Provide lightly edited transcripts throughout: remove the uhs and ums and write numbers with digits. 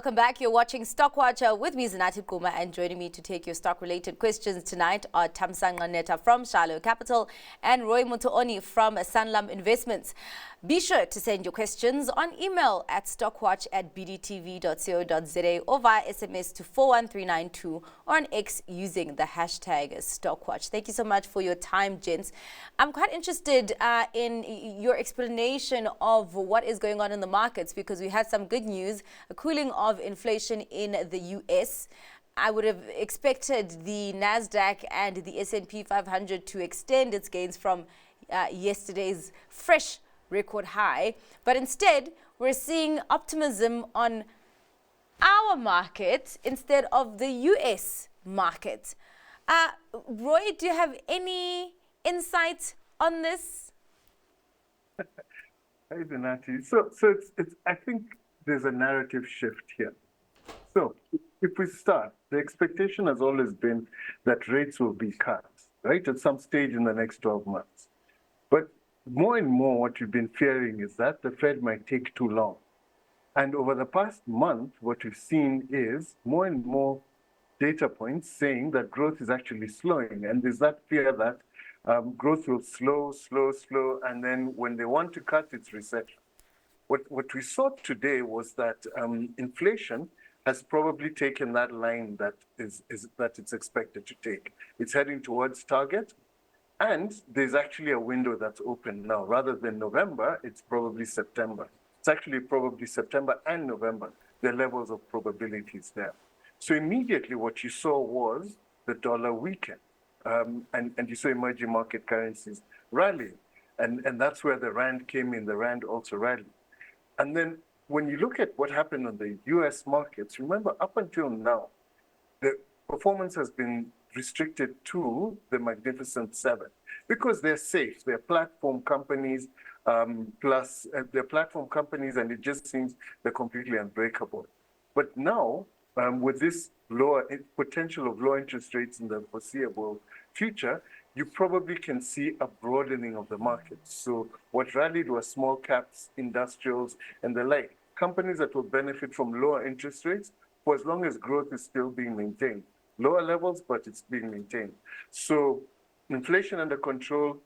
welcome back. You're watching Stock Watcher with me, Zanathi Kuma, and joining me to take your stock-related questions tonight are Thamsanqa Netha from Shiloh Capital and Mutooni from Sanlam Investments. Be sure to send your questions on email at stockwatch@bdtv.co.za or via SMS to 41392 or on X using the hashtag StockWatch. Thank you so much for your time, gents. I'm quite interested in your explanation of what is going on in the markets, because we had some good news, a cooling of inflation in the US. I would have expected the NASDAQ and the S&P 500 to extend its gains from yesterday's fresh record high, but instead we're seeing optimism on our market instead of the US market. Roy, do you have any insight on this? Hey, Zanathi. So it's I think there's a narrative shift here. So if we start, the expectation has always been that rates will be cut, right, at some stage in the next 12 months. But more and more what we've been fearing is that the Fed might take too long. And over the past month, what we've seen is more and more data points saying that growth is actually slowing. And there's that fear that growth will slow, and then when they want to cut, it's recession. What we saw today was that inflation has probably taken that line that it's expected to take. It's heading towards target. And there's actually a window that's open now. Rather than November, it's probably September. It's actually probably September and November, the levels of probabilities there. So immediately what you saw was the dollar weaken. And you saw emerging market currencies rally. And that's where the Rand came in. The Rand also rallied. And then when you look at what happened on the US markets, remember up until now, the performance has been restricted to the Magnificent Seven because they're safe. They're platform companies, they're platform companies, and it just seems they're completely unbreakable. But now, with this lower potential of low interest rates in the foreseeable future, you probably can see a broadening of the market. So what rallied were small caps, industrials, and the like, companies that will benefit from lower interest rates for as long as growth is still being maintained. Lower levels, but it's being maintained. So inflation under control,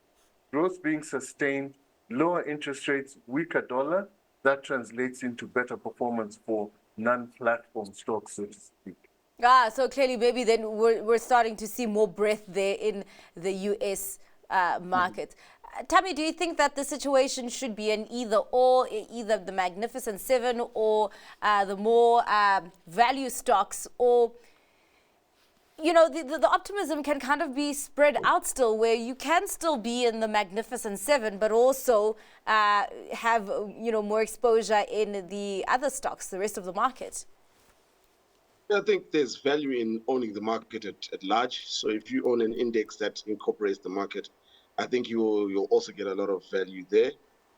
growth being sustained, lower interest rates, weaker dollar, that translates into better performance for non-platform stocks, so to speak. So clearly maybe then we're starting to see more breadth there in the US market. Tammy, do you think that the situation should be an either-or, either the Magnificent Seven or the more value stocks, or you know, the optimism can kind of be spread out still, where you can still be in the Magnificent Seven, but also have, you know, more exposure in the other stocks, the rest of the market? I think there's value in owning the market at large. So if you own an index that incorporates the market, I think you'll also get a lot of value there.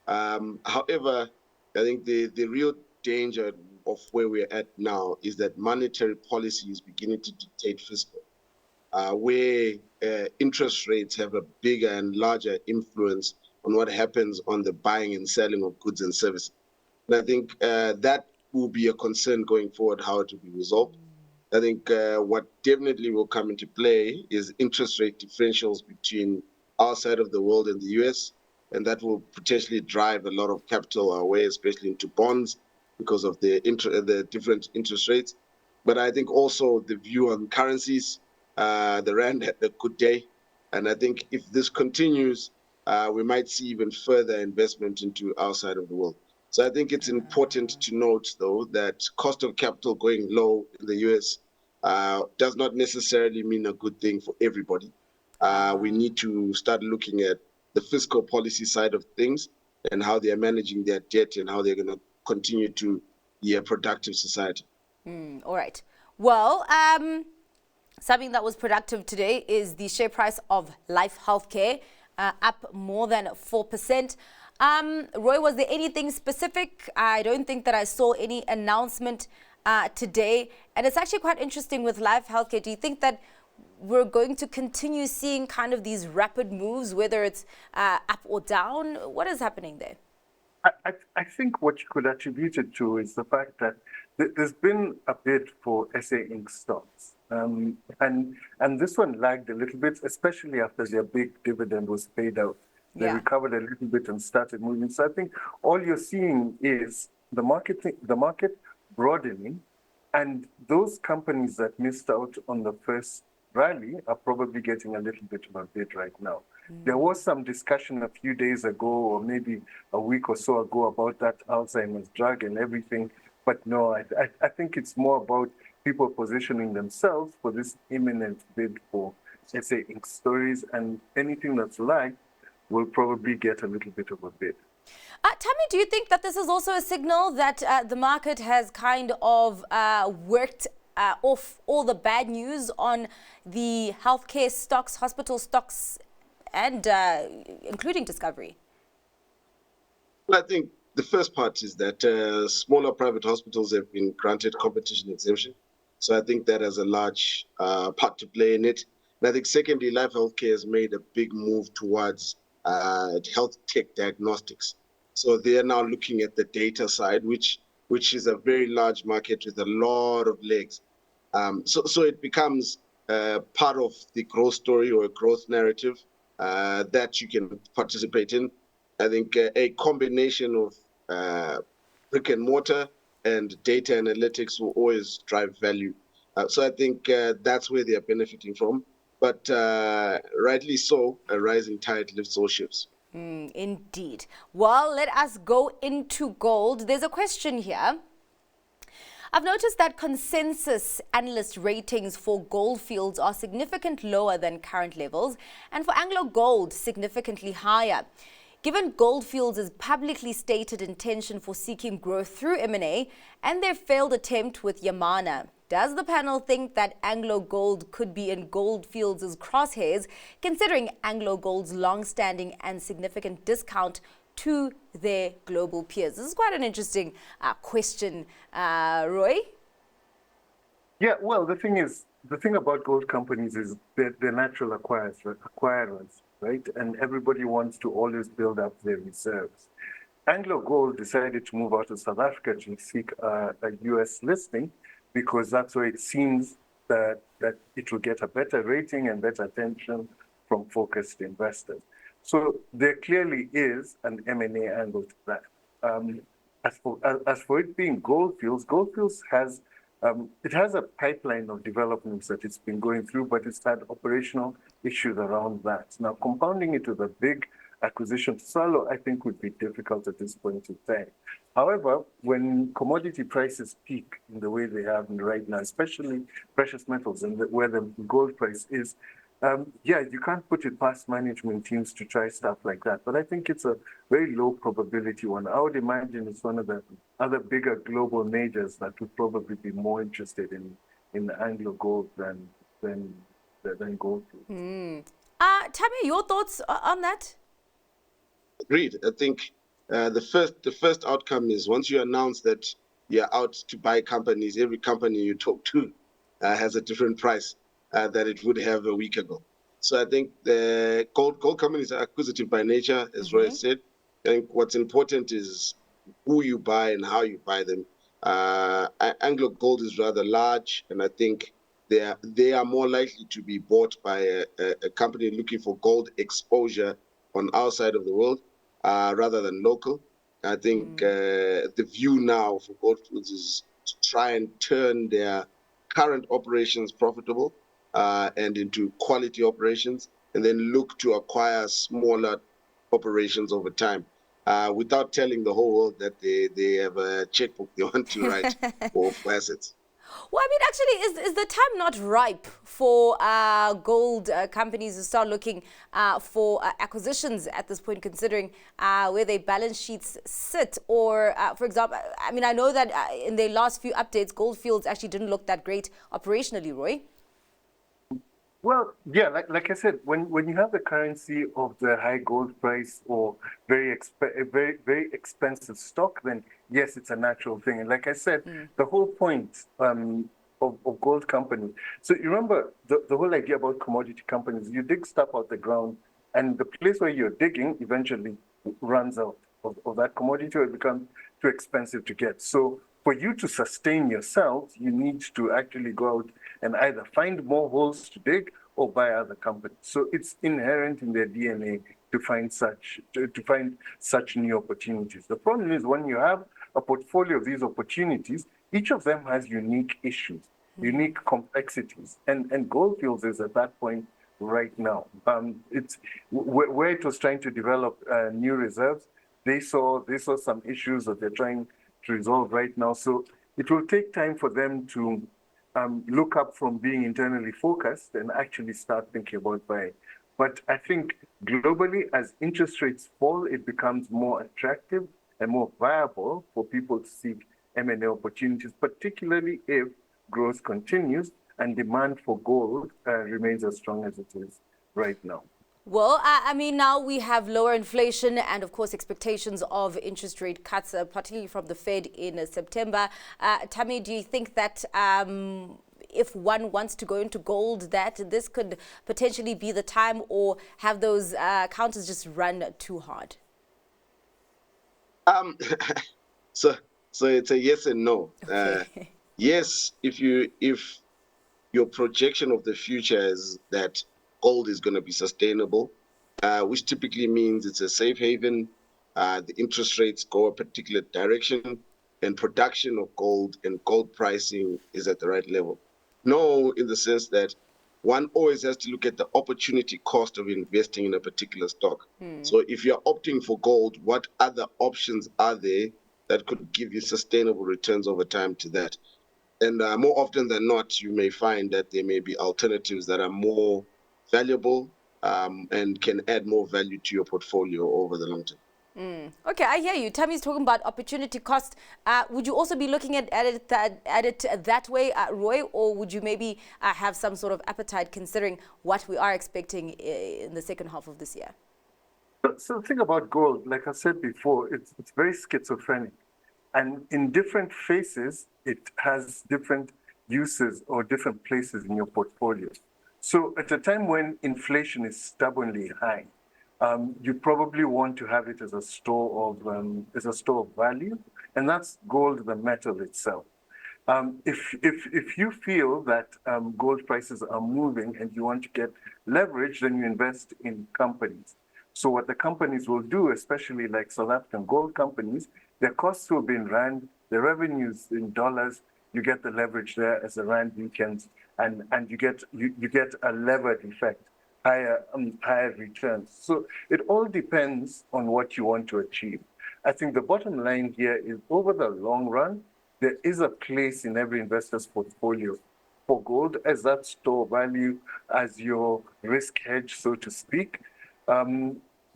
However, I think the real danger of where we're at now is that monetary policy is beginning to dictate fiscal, where interest rates have a bigger and larger influence on what happens on the buying and selling of goods and services. And I think that will be a concern going forward, how it will be resolved. I think what definitely will come into play is interest rate differentials between our side of the world and the US, and that will potentially drive a lot of capital our way, especially into bonds, because of the different interest rates. But I think also the view on currencies, the Rand had a good day. And I think if this continues, we might see even further investment into our side of the world. So I think it's important to note, though, that cost of capital going low in the US does not necessarily mean a good thing for everybody. We need to start looking at the fiscal policy side of things and how they're managing their debt and how they're going to continue to be a productive society. All right. Well, something that was productive today is the share price of Life Healthcare, up more than 4%. Roy, was there anything specific? I don't think that I saw any announcement today. And it's actually quite interesting with Life Healthcare. Do you think that we're going to continue seeing kind of these rapid moves, whether it's up or down? What is happening there? I think what you could attribute it to is the fact that there's been a bid for SA Inc. stocks. And this one lagged a little bit, especially after their big dividend was paid out. They Yeah. recovered a little bit and started moving. So I think all you're seeing is the market broadening, and those companies that missed out on the first rally are probably getting a little bit of a bid right now. There was some discussion a few days ago, or maybe a week or so ago, about that Alzheimer's drug and everything. But no, I think it's more about people positioning themselves for this imminent bid for, let's say, Inc. stories, and anything that's lagged will probably get a little bit of a bid. Tammy, do you think that this is also a signal that the market has kind of worked off all the bad news on the healthcare stocks, hospital stocks, and including Discovery? Well, I think the first part is that smaller private hospitals have been granted competition exemption. So I think that has a large part to play in it. And I think secondly, Life Healthcare has made a big move towards health tech diagnostics. So they are now looking at the data side, which is a very large market with a lot of legs. So it becomes part of the growth story or a growth narrative that you can participate in. I think a combination of brick and mortar and data analytics will always drive value. So I think that's where they are benefiting from. But rightly so, a rising tide lifts all ships. Indeed. Well, let us go into gold. There's a question here. I've noticed that consensus analyst ratings for Goldfields are significantly lower than current levels, and for Anglo Gold, significantly higher. Given Goldfields' publicly stated intention for seeking growth through M&A and their failed attempt with Yamana, does the panel think that Anglo Gold could be in Goldfields' crosshairs, considering Anglo Gold's long-standing and significant discount to their global peers? This is quite an interesting question, Roy. Yeah, well, the thing about gold companies is they're natural acquirers, right? And everybody wants to always build up their reserves. Anglo Gold decided to move out of South Africa to seek a US listing because that's where it seems that it will get a better rating and better attention from focused investors. So there clearly is an M&A angle to that. As for it being Goldfields has it has a pipeline of developments that it's been going through, but it's had operational issues around that. Now, compounding it with a big acquisition to Shiloh, I think would be difficult at this point in time. However, when commodity prices peak in the way they have right now, especially precious metals and where the gold price is, you can't put it past management teams to try stuff like that. But I think it's a very low probability one. I would imagine it's one of the other bigger global majors that would probably be more interested in Anglo Gold than Goldfields. Tammy, your thoughts on that? Agreed. I think the first outcome is once you announce that you're out to buy companies, every company you talk to has a different price that it would have a week ago. So I think the gold companies are acquisitive by nature, as Roy said. I think what's important is who you buy and how you buy them. Anglo Gold is rather large, and I think they are more likely to be bought by a company looking for gold exposure on our side of the world rather than local. I think the view now for Goldfields is to try and turn their current operations profitable and into quality operations, and then look to acquire smaller operations over time without telling the whole world that they have a checkbook they want to write for assets. Well, I mean, actually, is the time not ripe for gold companies to start looking for acquisitions at this point, considering where their balance sheets sit? Or, for example, I mean, I know that in their last few updates, Goldfields actually didn't look that great operationally, Roy. Well, yeah, like I said, when you have the currency of the high gold price or very expensive stock, then yes, it's a natural thing. And like I said, the whole point of gold companies. So you remember the whole idea about commodity companies. You dig stuff out the ground, and the place where you're digging eventually runs out of that commodity, or it becomes too expensive to get. So for you to sustain yourself, you need to actually go out and either find more holes to dig or buy other companies. So it's inherent in their DNA to find such new opportunities. The problem is when you have a portfolio of these opportunities, each of them has unique issues, unique complexities, and Goldfields is at that point right now. It's where it was trying to develop new reserves. They saw some issues that they're trying to resolve right now. So it will take time for them to look up from being internally focused and actually start thinking about buying. But I think globally, as interest rates fall, it becomes more attractive and more viable for people to seek M&A opportunities, particularly if growth continues and demand for gold remains as strong as it is right now. Well, I mean, now we have lower inflation and, of course, expectations of interest rate cuts, particularly from the Fed in September. Tammy, do you think that if one wants to go into gold, that this could potentially be the time, or have those counters just run too hard? So it's a yes and no. Okay. Yes, if your projection of the future is that gold is going to be sustainable, which typically means it's a safe haven. The interest rates go a particular direction, and production of gold and gold pricing is at the right level. No, in the sense that one always has to look at the opportunity cost of investing in a particular stock. So if you're opting for gold, what other options are there that could give you sustainable returns over time to that? And more often than not, you may find that there may be alternatives that are more valuable and can add more value to your portfolio over the long term. Okay, I hear you. Tammy's talking about opportunity cost. Would you also be looking at it that way, Roy, or would you maybe have some sort of appetite considering what we are expecting in the second half of this year? So the thing about gold, like I said before, it's very schizophrenic. And in different phases, it has different uses or different places in your portfolio. So at a time when inflation is stubbornly high, you probably want to have it as a store of value, and that's gold, the metal itself. If you feel that gold prices are moving and you want to get leverage, then you invest in companies. So what the companies will do, especially like South African gold companies, their costs will be in rand, the revenues in dollars. You get the leverage there as the rand weakens, and you get a levered effect, higher returns. So it all depends on what you want to achieve. I think the bottom line here is over the long run, there is a place in every investor's portfolio for gold as that store value, as your risk hedge, so to speak.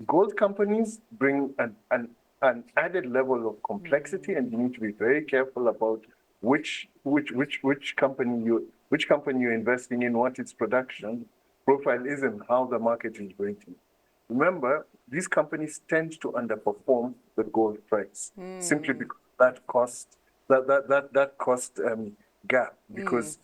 Gold companies bring an added level of complexity, and you need to be very careful about which company you're investing in, what its production profile is, and how the market is rating. Remember, these companies tend to underperform the gold price simply because that cost gap, because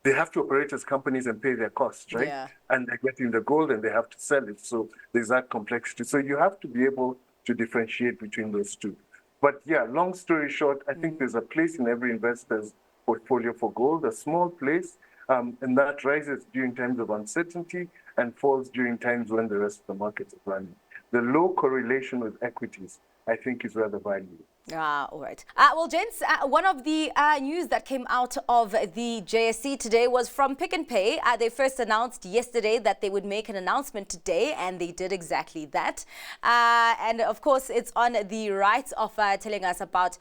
they have to operate as companies and pay their costs, right? Yeah. And they're getting the gold and they have to sell it. So there's that complexity. So you have to be able to differentiate between those two. But yeah, long story short, I think there's a place in every investor's portfolio for gold, a small place, and that rises during times of uncertainty and falls during times when the rest of the market is running. The low correlation with equities, I think, is where the value is. All right. Well, gents, one of the news that came out of the JSE today was from Pick n Pay. They first announced yesterday that they would make an announcement today, and they did exactly that. And of course, it's on the right of telling us about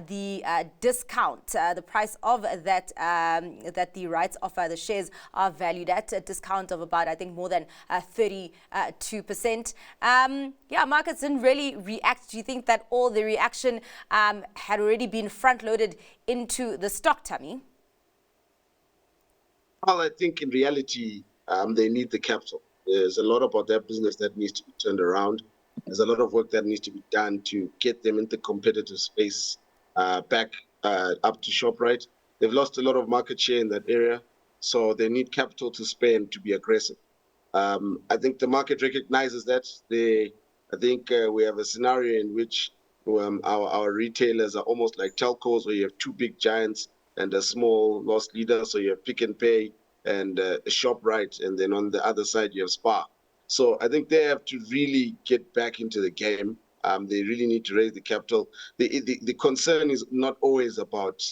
the discount, the price of that the rights of the shares are valued at, a discount of about, I think, more than 32%. Yeah, markets didn't really react. Do you think that all the reaction had already been front-loaded into the stock, Tammy? Well, I think in reality, they need the capital. There's a lot about their business that needs to be turned around. There's a lot of work that needs to be done to get them into competitive space back up to ShopRite. They've lost a lot of market share in that area, so they need capital to spend to be aggressive. I think the market recognizes that. I think we have a scenario in which Our retailers are almost like telcos, where you have two big giants and a small loss leader. So you have Pick and Pay and ShopRite, and then on the other side you have Spar. So I think they have to really get back into the game. They really need to raise the capital. The concern is not always about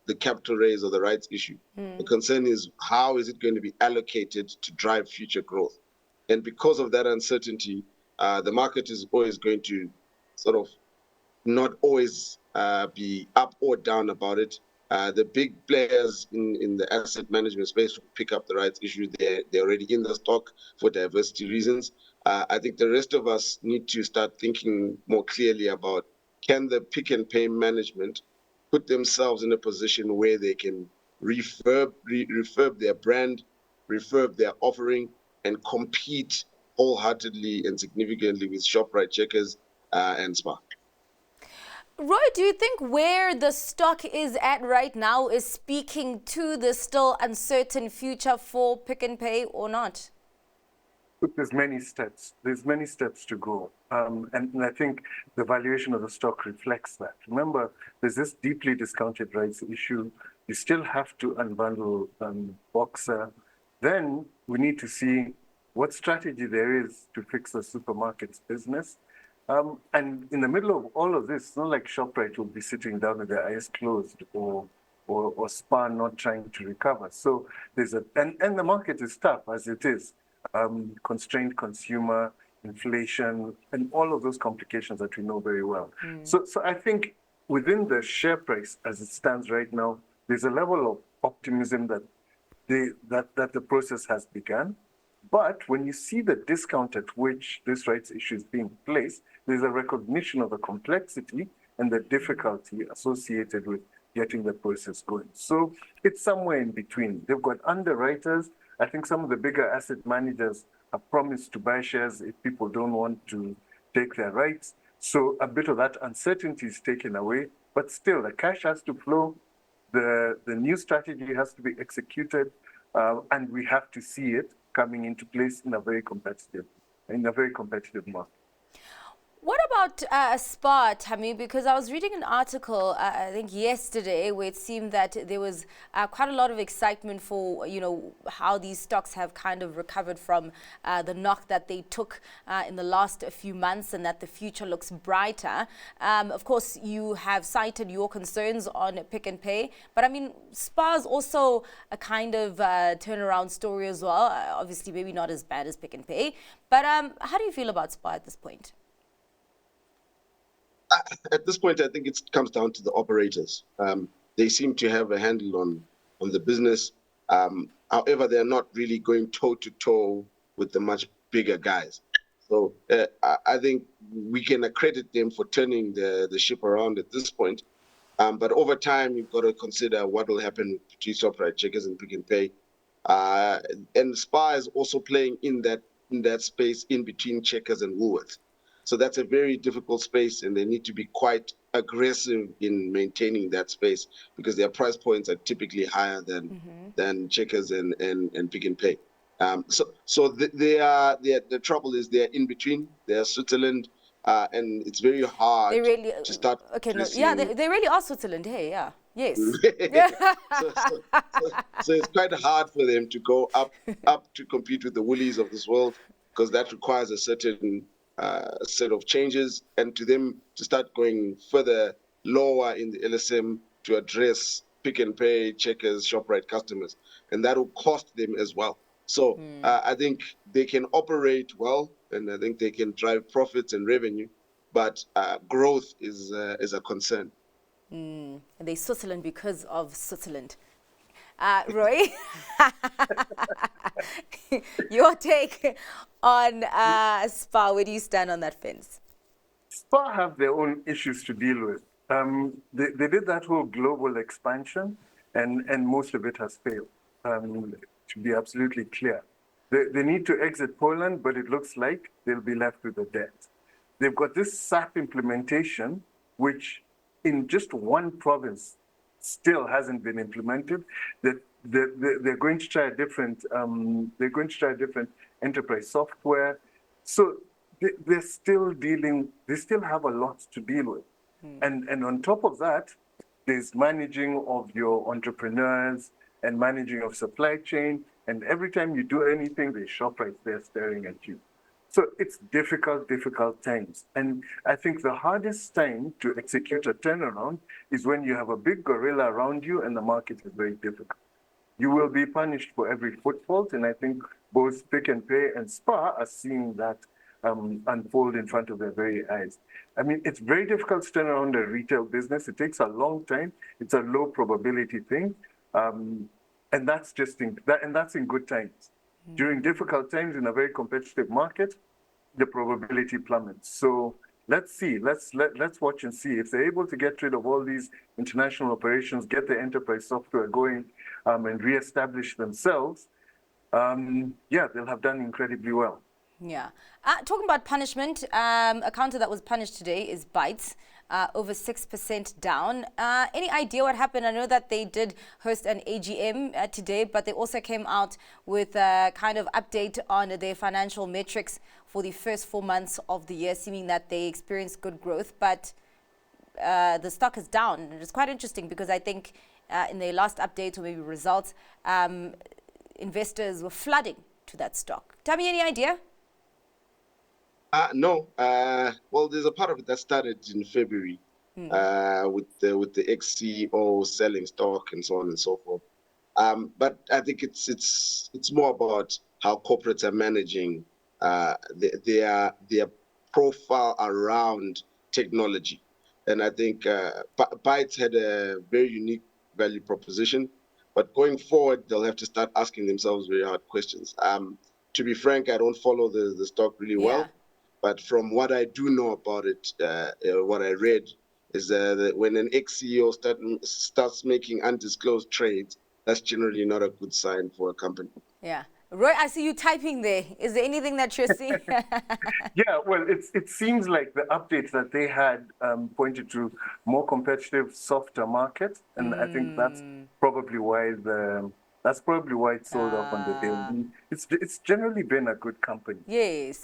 the capital raise or the rights issue. The concern is how is it going to be allocated to drive future growth. And because of that uncertainty, the market is always going to sort of not always be up or down about it. The big players in the asset management space will pick up the rights issue. They're already in the stock for diversity reasons. I think the rest of us need to start thinking more clearly about, can the Pick and Pay management put themselves in a position where they can refurb their brand, refurb their offering, and compete wholeheartedly and significantly with ShopRite, Checkers, and Spar. Roy, do you think where the stock is at right now is speaking to the still uncertain future for Pick and Pay or not? Look, there's many steps. There's many steps to go. And I think the valuation of the stock reflects that. Remember, there's this deeply discounted rights issue. You still have to unbundle Boxer. Then we need to see what strategy there is to fix the supermarkets business. And in the middle of all of this, it's not like ShopRite will be sitting down with their eyes closed or Spar not trying to recover. So there's and the market is tough as it is. Constrained consumer, inflation, and all of those complications that we know very well. So I think within the share price as it stands right now, there's a level of optimism that the process has begun. But when you see the discount at which this rights issue is being placed, there's a recognition of the complexity and the difficulty associated with getting the process going. So it's somewhere in between. They've got underwriters. I think some of the bigger asset managers have promised to buy shares if people don't want to take their rights. So a bit of that uncertainty is taken away, but still the cash has to flow. The new strategy has to be executed, and we have to see it coming into place in a very competitive market. What about Spar, Tammy? Because I was reading an article, I think yesterday, where it seemed that there was quite a lot of excitement for, how these stocks have kind of recovered from the knock that they took in the last few months, and that the future looks brighter. Of course, you have cited your concerns on Pick and Pay, but I mean, Spar is also a kind of turnaround story as well. Obviously, maybe not as bad as Pick and Pay, but how do you feel about Spar at this point? At this point, I think it comes down to the operators. They seem to have a handle on the business. However, they're not really going toe to toe with the much bigger guys. So I think we can accredit them for turning the ship around at this point. But over time, you've got to consider what will happen between ShopRite, Checkers, and Pick and Pay. And Spar is also playing in that space in between Checkers and Woolworths. So that's a very difficult space, and they need to be quite aggressive in maintaining that space because their price points are typically higher than Checkers and Pick and Pay. So the trouble is they're in between. They're Switzerland, and it's very hard to start. Okay, no, yeah, they really are Switzerland. Hey, yeah, yes. So it's quite hard for them to go up to compete with the Woolies of this world because that requires a certain set of changes, and to them to start going further lower in the LSM to address Pick and Pay, Checkers, ShopRite customers, and that will cost them as well. So I think they can operate well, and I think they can drive profits and revenue, but growth is a concern. And they Switzerland because of Switzerland. Roy, your take on Spar, where do you stand on that fence? Spar have their own issues to deal with. They did that whole global expansion, and most of it has failed, to be absolutely clear. They need to exit Poland, but it looks like they'll be left with the debt. They've got this SAP implementation, which in just one province still hasn't been implemented. That they're going to try a different enterprise software. So they still have a lot to deal with. And on top of that, there's managing of your entrepreneurs and managing of supply chain. And every time you do anything, there's ShopRite there staring at you. So it's difficult times. And I think the hardest time to execute a turnaround is when you have a big gorilla around you and the market is very difficult. You will be punished for every footfall, and I think both Pick and Pay and SPAR are seeing that unfold in front of their very eyes. I mean, it's very difficult to turn around a retail business. It takes a long time. It's a low probability thing, and that's just that's in good times. During difficult times in a very competitive market, the probability plummets. So let's see. Let's watch and see if they're able to get rid of all these international operations, get the enterprise software going, and reestablish themselves. Yeah, they'll have done incredibly well. Yeah. Talking about punishment, a counter that was punished today is Bytes, over 6% down. Any idea what happened? I know that they did host an AGM today, but they also came out with a kind of update on their financial metrics for the first 4 months of the year, seeming that they experienced good growth, but the stock is down. And it's quite interesting because I think in their last update or maybe results, investors were flooding to that stock. Tami, any idea? No. Well, there's a part of it that started in February with the ex-CEO selling stock and so on and so forth. But I think it's more about how corporates are managing their profile around technology. And I think Bytes had a very unique value proposition. But going forward, they'll have to start asking themselves very hard questions. To be frank, I don't follow the stock really well. But from what I do know about it, what I read is that when an ex-CEO starts making undisclosed trades, that's generally not a good sign for a company. Yeah. Roy, I see you typing there. Is there anything that you're seeing? Yeah, well, it seems like the updates that they had pointed to more competitive, softer market, and I think that's probably why it sold off on the day. It's generally been a good company. Yes.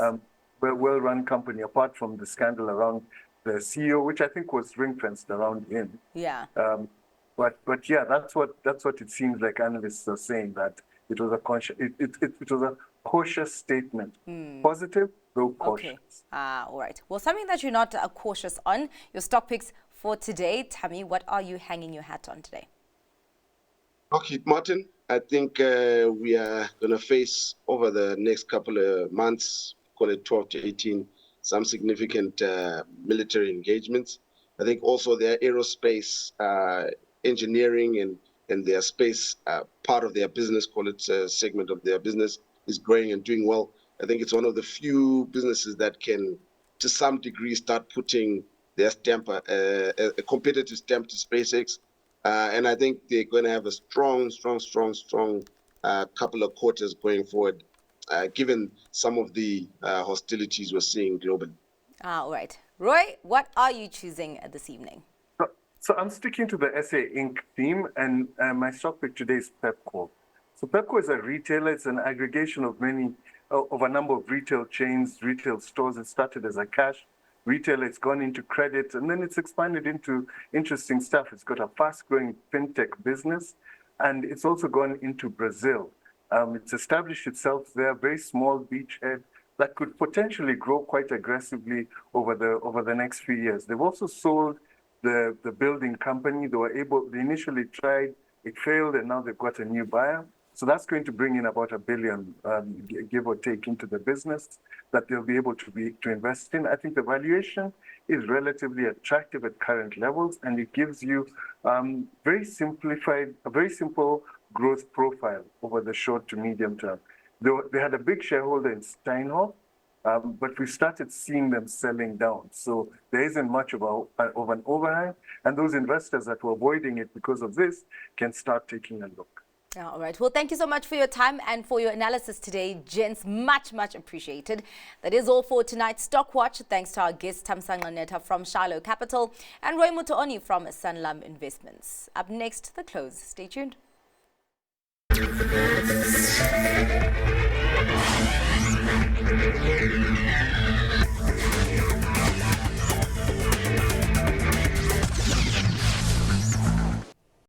Well-run company, apart from the scandal around the CEO, which I think was ring-fenced around him. Yeah. But yeah, that's what it seems like analysts are saying, that it was a cautious statement. Positive, though cautious. Okay. All right. Well, something that you're not cautious on, your stock picks for today. Tami, what are you hanging your hat on today? Okay, Martin, I think we are going to face over the next couple of months, call it 12 to 18, some significant military engagements. I think also their aerospace engineering and their space part of their business, call it a segment of their business, is growing and doing well. I think it's one of the few businesses that can, to some degree, start putting their stamp, a competitive stamp to SpaceX. And I think they're going to have a strong couple of quarters going forward, given some of the hostilities we're seeing globally. All right. Roy, what are you choosing this evening? So I'm sticking to the SA Inc. theme, and my stock pick today is Pepco. So Pepco is a retailer. It's an aggregation of a number of retail chains, retail stores. It started as a cash retailer. It's gone into credit, and then it's expanded into interesting stuff. It's got a fast-growing fintech business, and it's also gone into Brazil. It's established itself there, very small beachhead that could potentially grow quite aggressively over the next few years. They've also sold the building company. They initially tried, it failed, and now they've got a new buyer. So that's going to bring in about $1 billion, give or take, into the business that they'll be able to invest in. I think the valuation is relatively attractive at current levels, and it gives you a very simple growth profile over the short to medium term. They had a big shareholder in Steinhoff, but we started seeing them selling down. So there isn't much of an overhang, and those investors that were avoiding it because of this can start taking a look. All right. Well, thank you so much for your time and for your analysis today, gents. Much appreciated. That is all for tonight's Stock Watch. Thanks to our guest, Thamsanqa Netha from Shiloh Capital and Roy Mutooni from Sanlam Investments. Up next, The Close. Stay tuned.